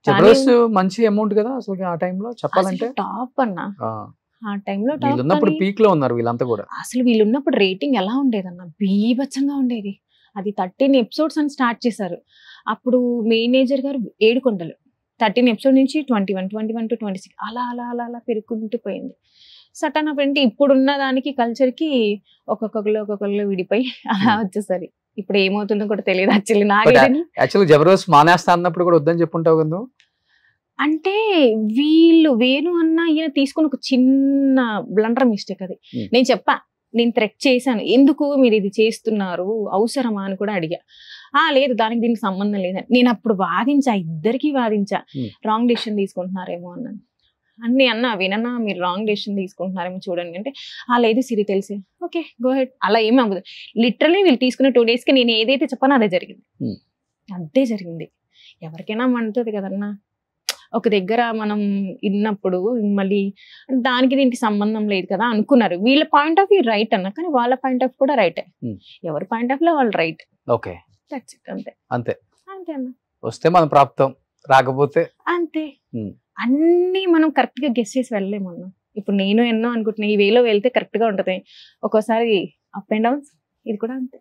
జబర్దస్త్ మంచి అమౌంట్ కదా అసలు ఆ టైంలో చెప్పాలంటే. టాప్ అన్న ఆ, ఆ టైంలో వీళ్ళున్నప్పుడు టాప్. పీక్ లో ఉన్నారు వీళ్ళంతా కూడా. అసలు వీళ్ళున్నప్పుడు రేటింగ్ ఎలా ఉండేదన్న, బీభత్సంగా ఉండేది. అది 13 ఎపిసోడ్స్ అని స్టార్ట్ చేశారు. అప్పుడు మేనేజర్ గారు ఏడుకొండలు 13 ఎపిసోడ్ నుంచి 21, 21 to 26 అలా అలా అలా అలా పెరుగుకుంటూ పోయింది. సటన్ ఆఫ్ అంటే ఇప్పుడున్న దానికి కల్చర్కి ఒక్కొక్కరు విడిపోయి అలా వచ్చేసరి ఇప్పుడు ఏమవుతుందో కూడా తెలియదు యాక్చువల్లీ నాకైతే. యాక్చువల్లీ జబర్దస్త్ మానేస్తా అన్నప్పుడు కూడా వద్దని చెప్పుంటావు కదా నువ్వు. అంటే వీళ్ళు వేణు అన్న ఈయన తీసుకుని ఒక చిన్న బ్లండర్ మిస్టేక్ అది. నేను చెప్పా, నేను థ్రెట్ చేశాను, ఎందుకు మీరు ఇది చేస్తున్నారు అవసరమా అని కూడా అడిగా. లేదు దానికి దీనికి సంబంధం లేదని నేను అప్పుడు వాదించా, ఇద్దరికి వాదించా. రాంగ్ డెసిషన్ తీసుకుంటున్నారేమో అన్నాను. అన్ని అన్నా వినన్నా మీరు రాంగ్ డెసిషన్ తీసుకుంటున్నారేమో చూడండి అంటే లేదు సిరి తెలిసి ఓకే గో హెడ్. అలా ఏమి అవ్వదు. లిటరలీ వీళ్ళు తీసుకున్న 2 days నేను ఏదైతే చెప్పానో అదే జరిగింది. అదే జరిగింది. ఎవరికైనా మండుతుంది కదన్నా ఒక దగ్గర మనం విన్నప్పుడు, మళ్ళీ దానికి దీనికి సంబంధం లేదు కదా అనుకున్నారు. వీళ్ళ పాయింట్ ఆఫ్ వ్యూ రైట్ అన్న, కానీ వాళ్ళ పాయింట్ ఆఫ్ కూడా రైటే. ఎవరి పాయింట్ ఆఫ్ లో వాళ్ళు రైట్. ఓకే అంతే అంతే అంతే అన్న. వస్తే మనం ప్రాప్తం, రాకపోతే అంతే. అన్ని మనం కరెక్ట్ గా గెస్ చేసి వెళ్ళలేమన్నా. ఇప్పుడు నేను ఎన్నో అనుకుంటున్నా ఈ వేలో వెళ్తే కరెక్ట్ గా ఉంటది, ఒక్కోసారి అప్ అండ్ డౌన్స్. ఇది కూడా అంతే.